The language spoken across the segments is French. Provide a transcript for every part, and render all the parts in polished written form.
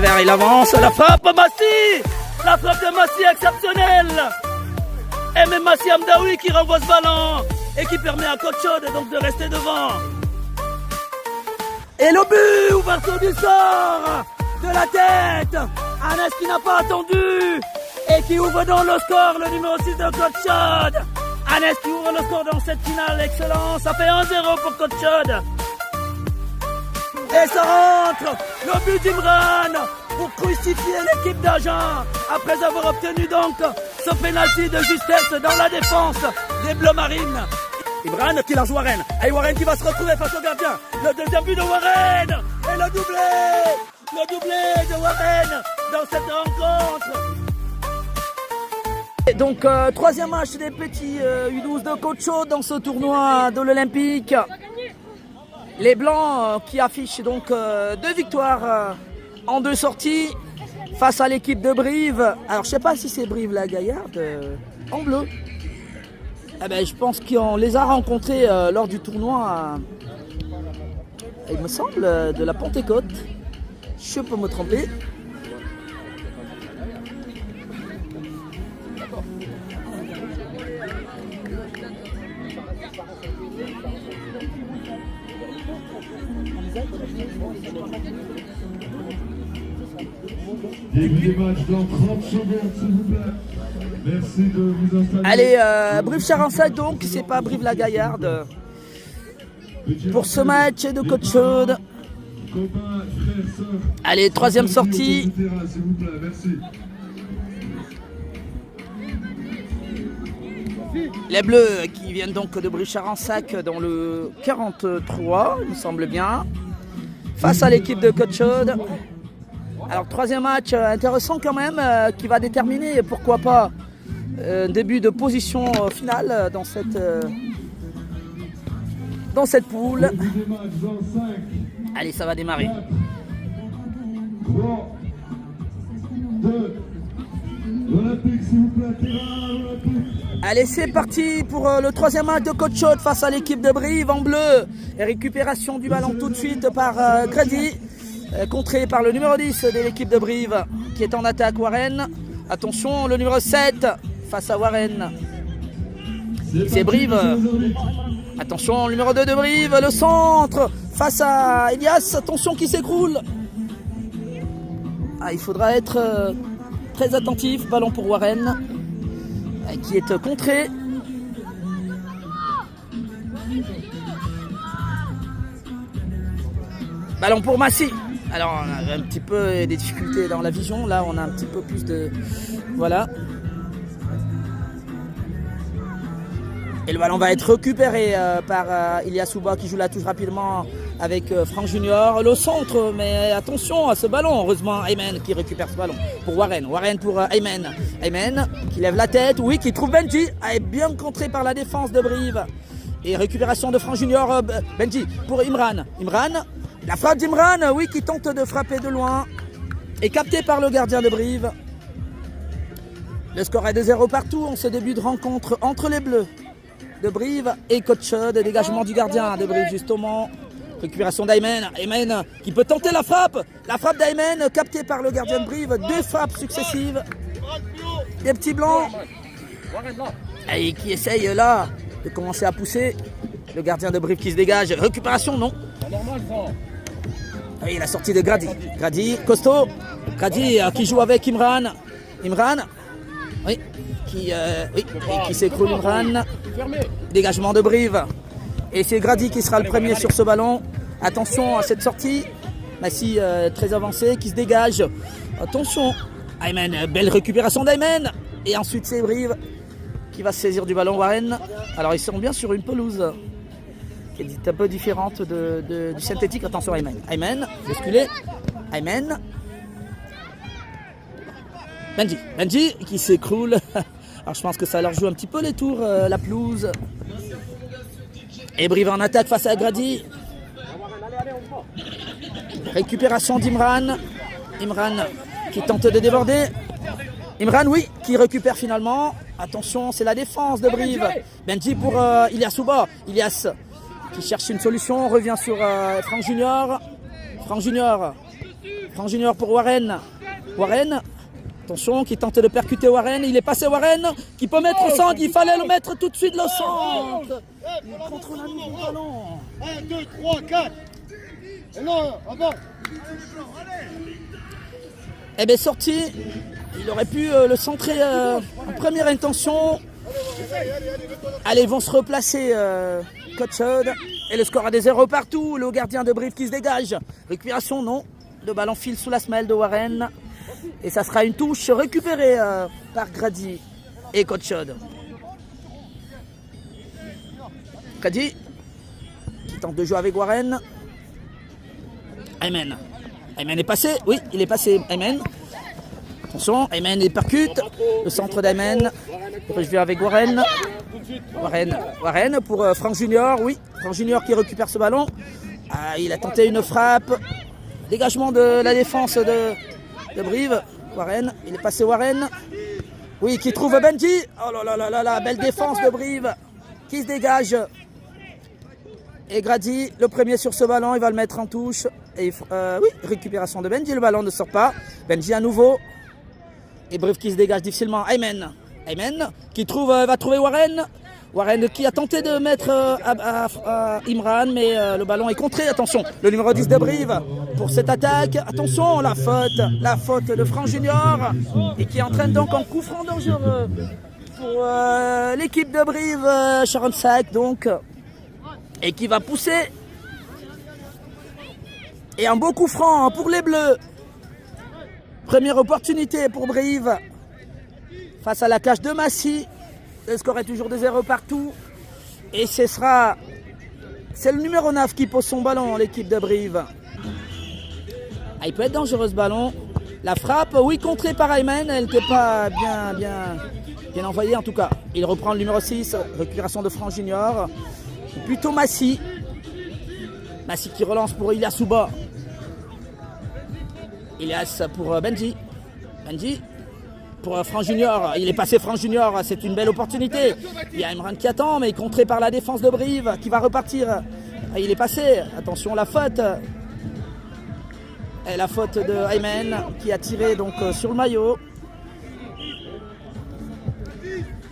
travers, il avance, la frappe Massi. La frappe de Massi exceptionnelle. Et même Massi Amdaoui qui renvoie ce ballon et qui permet à Côte Chaude donc de rester devant. Et le but, ouverture du sort de la tête. Anes qui n'a pas attendu et qui ouvre donc le score, le numéro 6 de Côte Chaude. Anes qui ouvre le score dans cette finale, excellent. Ça fait 1-0 pour Côte Chaude. Et ça rentre, le but d'Imran pour crucifier l'équipe d'Agen après avoir obtenu donc ce pénalty de justesse dans la défense des Bleus Marines. Imran qui lance Warren, et Warren qui va se retrouver face au gardien. Le deuxième but de Warren et le doublé de Warren dans cette rencontre. Et donc troisième match des petits U12 de Côte Chaude dans ce tournoi de l'Olympique. Les Blancs qui affichent donc 2 victoires en 2 sorties face à l'équipe de Brive. Alors je sais pas si c'est Brive la Gaillarde en bleu. Eh ben, je pense qu'on les a rencontrés lors du tournoi, il me semble, de la Pentecôte. Je peux me tromper. Début des matchs dans 30 secondes, s'il vous plaît. Merci de vous installer. Allez, Brive-Charensac donc, c'est pas Brive-la-Gaillarde. Pour ce match de Côte Chaude. Allez, troisième sortie. S'il vous plaît, merci. Les Bleus qui viennent donc de Brive-Charensac dans le 43, il me semble bien. Face à l'équipe de Côte Chaude. Alors troisième match intéressant quand même, qui va déterminer pourquoi pas un début de position finale dans cette poule. Allez, ça va démarrer. 3, 2, Olympique, s'il vous plaît, terrain olympique. Allez, c'est parti pour le troisième match de Côte Chaude face à l'équipe de Brive en bleu. Et récupération du ballon tout de suite par Grady. Contré par le numéro 10 de l'équipe de Brive qui est en attaque, Warren. Attention, le numéro 7 face à Warren. C'est Brive. Attention, le numéro 2 de Brive, le centre face à Elias. Attention qui s'écroule. Il faudra être très attentif. Ballon pour Warren qui est contré. Ballon pour Massi. Alors on a un petit peu des difficultés dans la vision, là on a un petit peu plus de... Voilà. Et le ballon va être récupéré par Ilias Souba qui joue la touche rapidement avec Franck Junior. Le centre, mais attention à ce ballon. Heureusement Ayman qui récupère ce ballon pour Warren. Warren pour Ayman. Ayman qui lève la tête, oui, qui trouve Benji. Est bien contré par la défense de Brive. Et récupération de Franck Junior. Benji pour Imran. Imran. La frappe d'Imran, oui, qui tente de frapper de loin. Et capté par le gardien de Brive. Le score est de 0 partout en ce début de rencontre entre les Bleus de Brive et Côte Chaude. Dégagement du gardien de Brive justement. Récupération d'Ayman. Ayman qui peut tenter la frappe. La frappe d'Ayman captée par le gardien de Brive. 2 frappes successives. Des petits blancs. Et qui essaye là de commencer à pousser. Le gardien de Brive qui se dégage. Récupération, non. Et la sortie de Grady. Grady, costaud. Grady qui joue avec Imran. Imran. Oui. Qui s'écroule Imran. Dégagement de Brive. Et c'est Grady qui sera le premier sur ce ballon. Attention à cette sortie. Massi très avancé qui se dégage. Attention. Ayman, belle récupération d'Ayman. Et ensuite c'est Brive qui va se saisir du ballon. Warren. Alors ils sont bien sur une pelouse qui est un peu différente du synthétique. Attention Ayman. Ayman, bousculé. Ayman. Benji qui s'écroule. Alors je pense que ça leur joue un petit peu les tours, la pelouse. Et Brive en attaque face à Grady. Récupération d'Imran. Imran qui tente de déborder. Imran, oui, qui récupère finalement. Attention, c'est la défense de Brive. Benji pour Ilias Souba. Ilias qui cherche une solution. On revient sur Franck Junior. Franck Junior pour Warren. Warren, attention, qui tente de percuter Warren. Il est passé Warren, qui peut mettre au centre. Il fallait le mettre tout de suite le centre. Il contrôle un nouveau ballon. 1, 2, 3, 4. Et non, avant. Eh bien, sorti. Il aurait pu le centrer en première intention. Allez, ils vont se replacer, Coach Hud. Et le score à des 0 partout. Le gardien de Brive qui se dégage. Récupération, non. Le ballon file sous la semelle de Warren. Et ça sera une touche récupérée par Grady et Coach Hud. Grady qui tente de jouer avec Warren. Ayman. Ayman est passé. Oui, il est passé. Ayman. Attention, Ayman est percute. Le centre d'Ayman. Je vais avec Warren. Warren pour Franck Junior. Oui, Franck Junior qui récupère ce ballon. Ah, il a tenté une frappe. Dégagement de la défense de Brive. Warren, il est passé Warren. Oui, qui trouve Benji. Oh là là là là, belle défense de Brive. Qui se dégage. Et Grady, le premier sur ce ballon, il va le mettre en touche. Et oui, récupération de Benji, le ballon ne sort pas. Benji à nouveau. Et Brive qui se dégage difficilement. Ayman qui va trouver Warren. Warren qui a tenté de mettre à Imran, mais le ballon est contré. Attention, le numéro 10 de Brive pour cette attaque. Attention, la faute de Franck Junior. Et qui entraîne donc un coup franc dangereux pour l'équipe de Brive, Charonsac donc. Et qui va pousser. Et un beau coup franc pour les Bleus. Première opportunité pour Brive. Face à la cage de Massy. Le score est toujours de 0 partout. Et c'est le numéro 9 qui pose son ballon, l'équipe de Brive. Ah, il peut être dangereux ce ballon. La frappe, oui, contrée par Ayman. Elle n'était pas bien envoyée en tout cas. Il reprend le numéro 6. Récupération de Franck Junior. Plutôt Massy. Massy qui relance pour Ilyas Souba. Ilyas pour Benji. Benji pour Franck Junior. Il est passé Franck Junior. C'est une belle opportunité. Il y a Imran qui attend, mais contré par la défense de Brive qui va repartir. Il est passé. Attention, la faute. Et la faute de Ayman qui a tiré donc sur le maillot.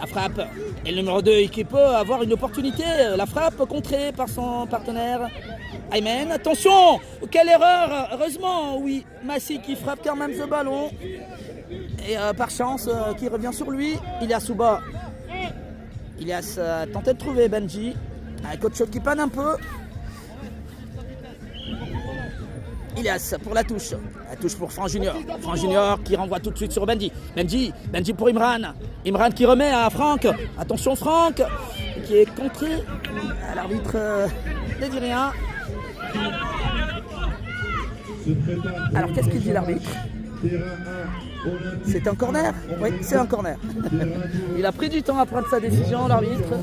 La frappe. Et le numéro 2 qui peut avoir une opportunité. La frappe contrée par son partenaire Ayman. Attention, quelle erreur. Heureusement, oui, Massy qui frappe quand même ce ballon. Et par chance, qui revient sur lui. Ilyas Souba. Ilyas a tenté de trouver Benji. Un coach qui panne un peu. Ilyas pour la touche. La touche pour Franck Junior. Franck Junior qui renvoie tout de suite sur Benji. Benji pour Imran. Imran qui remet à Franck. Attention Franck qui est contré. L'arbitre ne dit rien. Alors qu'est-ce qu'il dit l'arbitre? C'est un corner? Oui, c'est un corner. Il a pris du temps à prendre sa décision, l'arbitre.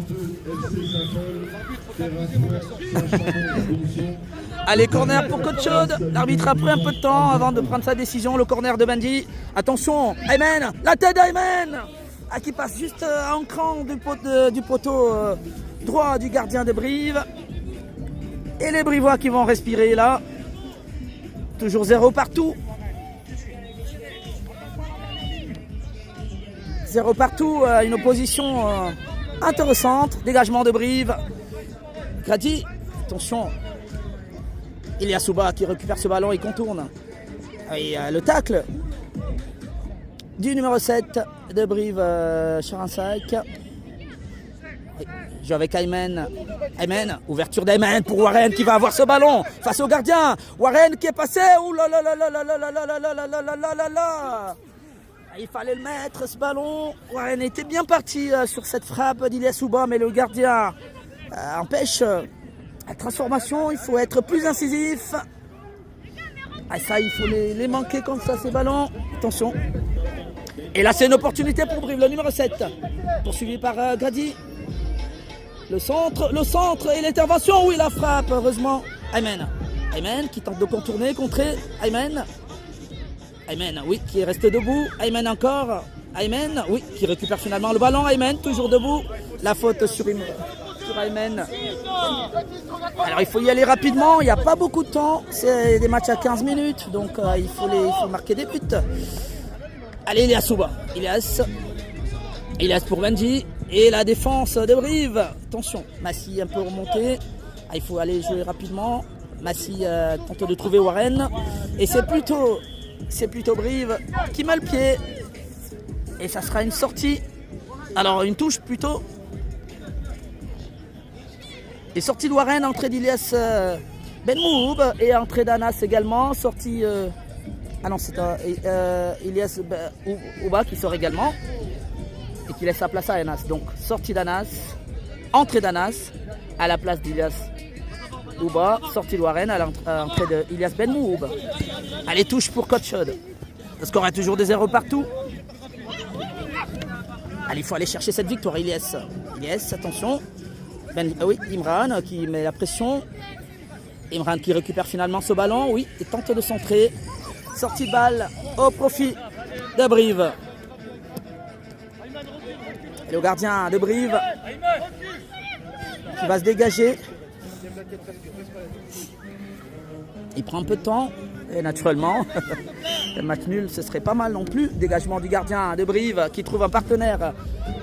Allez, corner pour Coach Hud. L'arbitre a pris un peu de temps avant de prendre sa décision. Le corner de Benji. Attention, Ayman, la tête d'Ayman qui passe juste en cran du poteau droit du gardien de Brive. Et les Brivois qui vont respirer là. Toujours 0 partout. 0 partout, une opposition intéressante. Dégagement de Brive. Grady, attention. Ilyas Souba qui récupère ce ballon et contourne. Et le tacle du numéro 7 de Brive, Charonsac. Joue avec Ayman. Ayman, ouverture d'Ayman pour Warren qui va avoir ce ballon face au gardien. Warren qui est passé. Ouh là là là là là là là là là là là là là là. Il fallait le mettre ce ballon. Warren était bien parti sur cette frappe d'Ilyas Souba, mais le gardien empêche la transformation. Il faut être plus incisif. Ça, il faut les manquer comme ça, ces ballons. Attention. Et là, c'est une opportunité pour Brive, le numéro 7. Poursuivi par Grady. Le centre et l'intervention. Oui, la frappe, heureusement. Ayman qui tente de contourner, contrer. Ayman, oui, qui est resté debout. Ayman encore. Ayman, oui, qui récupère finalement le ballon. Ayman, toujours debout. La faute sur sur Aymen. Alors il faut y aller rapidement, il n'y a pas beaucoup de temps. C'est des matchs à 15 minutes, donc il faut marquer des buts. Allez, Ilias Souba. Ilias pour Benji. Et la défense de Brive. Attention, Massy un peu remonté. Ah, il faut aller jouer rapidement. Massy tente de trouver Warren. Et c'est plutôt Brive qui met le pied. Et ça sera une sortie. Alors une touche plutôt. Et sortie de Warren, entrée d'Ilias Benmoub. Et entrée d'Anas également. Sortie... Ah non, c'est Ilias Ouba qui sort également. Et qui laisse sa place à Anas. Donc sortie d'Anas. Entrée d'Anas. À la place d'Ilias Ouba. Sortie de Warren à l'entrée d'Ilias Benmoub. Allez, touche pour Coach Chod. Le score est toujours des 0 partout. Allez, il faut aller chercher cette victoire. Ilias, attention. Oui, Imran qui met la pression. Imran qui récupère finalement ce ballon. Oui, et tente de centrer. Sortie de balle au profit de Brive. Et le gardien de Brive qui va se dégager. Il prend un peu de temps. Et naturellement, le match nul, ce serait pas mal non plus. Dégagement du gardien de Brive qui trouve un partenaire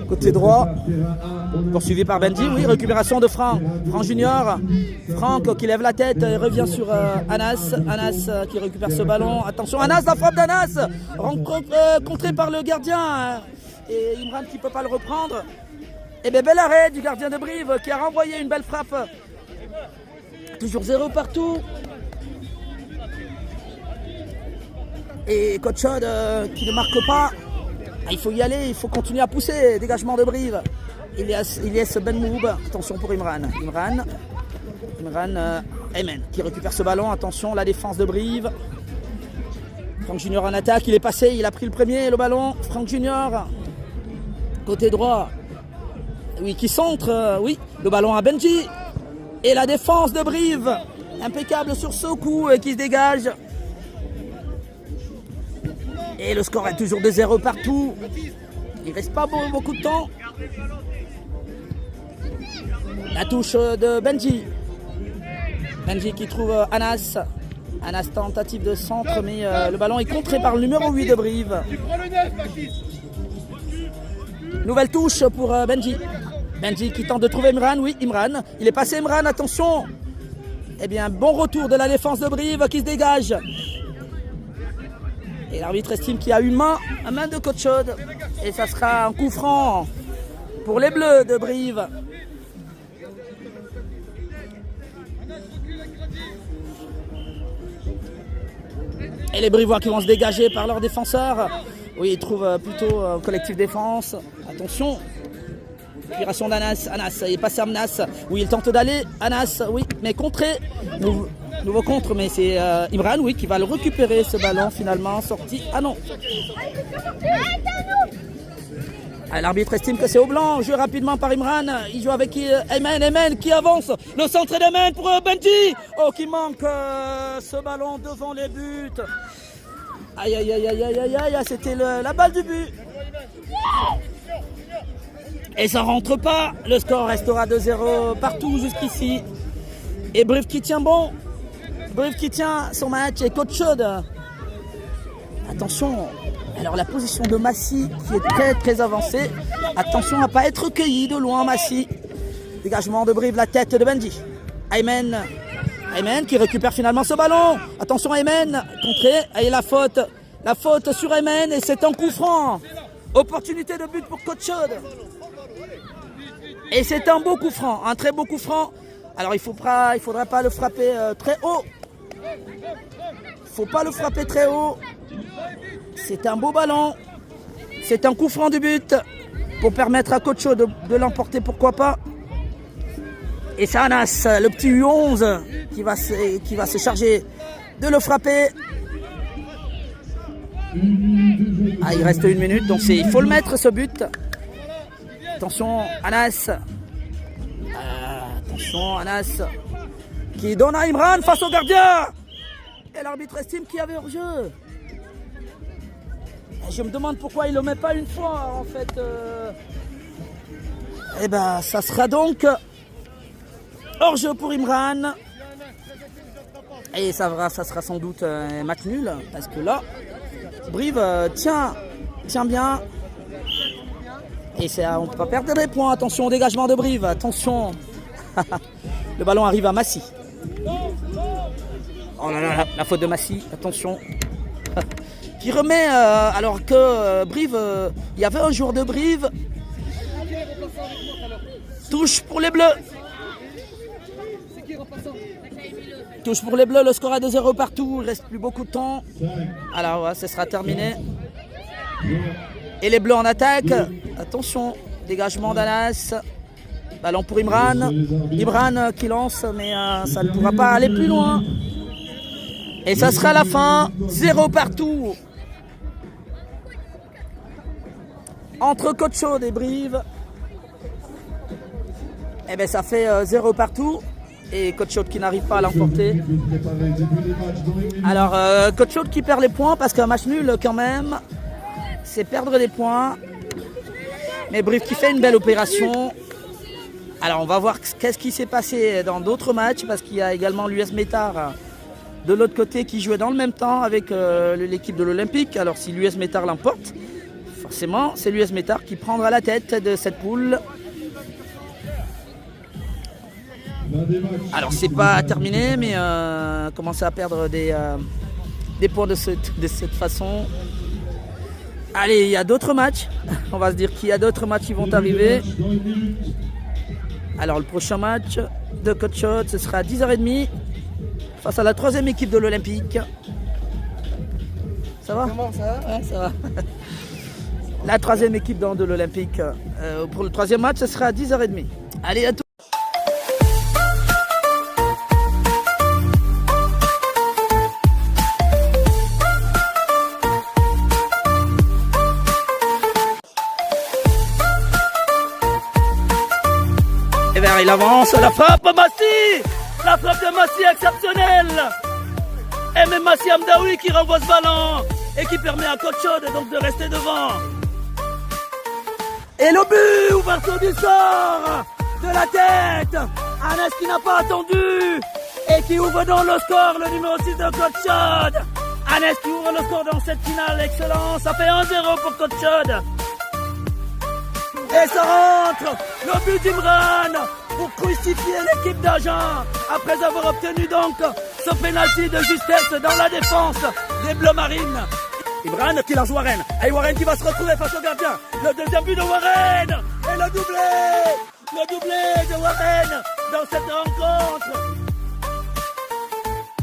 côté droit. Poursuivi par Benji. Oui, récupération de Franck Junior. Franck qui lève la tête et revient sur Anas. Anas qui récupère ce ballon. Attention, Anas, la frappe d'Anas. Contré par le gardien. Et Imran qui ne peut pas le reprendre. Et bien, bel arrêt du gardien de Brive qui a renvoyé une belle frappe. Toujours 0 partout. Et Coach Chod qui ne marque pas. Il faut y aller, il faut continuer à pousser. Dégagement de Brive. Ilias Benmoub. Attention pour Imran. Aymen qui récupère ce ballon. Attention, la défense de Brive. Franck Junior en attaque. Il est passé, il a pris le premier, le ballon. Franck Junior. Côté droit. Oui, qui centre. Oui, le ballon à Benji. Et la défense de Brive. Impeccable sur ce coup et qui se dégage. Et le score est toujours de 0 partout. Il ne reste pas beaucoup de temps. La touche de Benji. Benji qui trouve Anas. Anas tentative de centre, mais le ballon est contré par le numéro 8 de Brive. Nouvelle touche pour Benji. Benji qui tente de trouver Imran. Oui, Imran. Il est passé Imran, attention. Eh bien, bon retour de la défense de Brive qui se dégage. Et l'arbitre estime qu'il y a une main de Coach Chod. Et ça sera un coup franc pour les Bleus de Brive. Et les Brivois qui vont se dégager par leurs défenseurs. Oui, ils trouvent plutôt un collectif défense. Attention. Récupération d'Anas. Anas, il est passé à Anas. Oui, il tente d'aller. Anas, oui, mais contré. Nouveau contre, mais c'est Imran, oui, qui va le récupérer, ce ballon, finalement, sorti. Ah non. L'arbitre estime que c'est au blanc, joué rapidement par Imran. Il joue avec Aymen qui avance. Le centre d'Aymen pour Benji. Oh, qui manque ce ballon devant les buts. Aïe, aïe, aïe, aïe, aïe, aïe, aïe, c'était la balle du but. Et ça rentre pas. Le score restera de 0 partout jusqu'ici. Et Brive qui tient bon. Brive qui tient son match et Coach Chod. Attention. Alors la position de Massy qui est très très avancée. Attention à ne pas être recueilli de loin Massy. Dégagement de Brive, la tête de Benji. Aymen qui récupère finalement ce ballon. Attention Aymen, contré. Et la faute sur Aymen et c'est un coup franc. Opportunité de but pour Coach Chod. Et c'est un beau coup franc, un très beau coup franc. Alors il ne faudra pas le frapper très haut. Il ne faut pas le frapper très haut. C'est un beau ballon. C'est un coup franc du but pour permettre à Coach Chod de l'emporter, pourquoi pas. Et c'est Anas, le petit U11, qui va se charger de le frapper. Ah, il reste 1 minute, donc il faut le mettre ce but. Attention, Anas. Attention, Anas. Qui donne à Imran face au gardien. Et l'arbitre estime qu'il y avait hors-jeu. Je me demande pourquoi il ne le met pas une fois, en fait. Eh ben, ça sera donc Hors-jeu pour Imran. Et ça sera sans doute un match nul. Parce que là, Brive tient bien. Et on ne peut pas perdre des points. Attention au dégagement de Brive. Attention. Le ballon arrive à Massy. Oh là là, la faute de Massy. Attention. Qui remet, alors que Brive, il y avait un joueur de Brive. Touche pour les Bleus. Touche pour les Bleus, le score est de 0 partout. Il ne reste plus beaucoup de temps. Alors, ouais, ce sera terminé. Et les Bleus en attaque. Attention, dégagement d'Anas. Ballon pour Imran. Imran qui lance, mais ça ne pourra pas aller plus loin. Et ça sera la fin. 0 partout. Entre Côte-Chaude et Brive. Eh bien, ça fait 0 partout. Et Côte-Chaude qui n'arrive pas à l'emporter. Alors, Côte-Chaude qui perd les points parce qu'un match nul quand même, c'est perdre des points. Mais Brive qui fait une belle opération. Alors, on va voir qu'est-ce qui s'est passé dans d'autres matchs parce qu'il y a également l'US Métard de l'autre côté qui jouait dans le même temps avec l'équipe de l'Olympique. Alors, si l'US Métard l'emporte, forcément, c'est l'US Métard qui prendra la tête de cette poule. Alors c'est pas terminé, mais commencer à perdre des points de cette façon. Allez, il y a d'autres matchs. On va se dire qu'il y a d'autres matchs qui vont arriver. Alors le prochain match de Côte-Chaude, ce sera à 10h30 face à la 3e équipe de l'Olympique. Ça va? Comment ça va? Ouais, ça va. La 3e équipe de l'Olympique. Pour le 3e match, ce sera à 10h30. Allez, à tout. Et vers il avance, la frappe Massy. La frappe de Massy exceptionnelle. Et même Massy Amdaoui qui renvoie ce ballon et qui permet à Côte-Chaude donc de rester devant. Et le but, ouverture du sort de la tête. Anas qui n'a pas attendu et qui ouvre donc le score, le numéro 6 de Côte-Chaude. Anas qui ouvre le score dans cette finale, excellent. Ça fait 1-0 pour Côte-Chaude. Et ça rentre, le but d'Imran pour crucifier l'équipe d'Agen après avoir obtenu donc ce pénalty de justesse dans la défense des Bleus Marines. Imran qui lance Warren. Et Warren qui va se retrouver face au gardien. Le deuxième but de Warren. Et le doublé de Warren dans cette rencontre.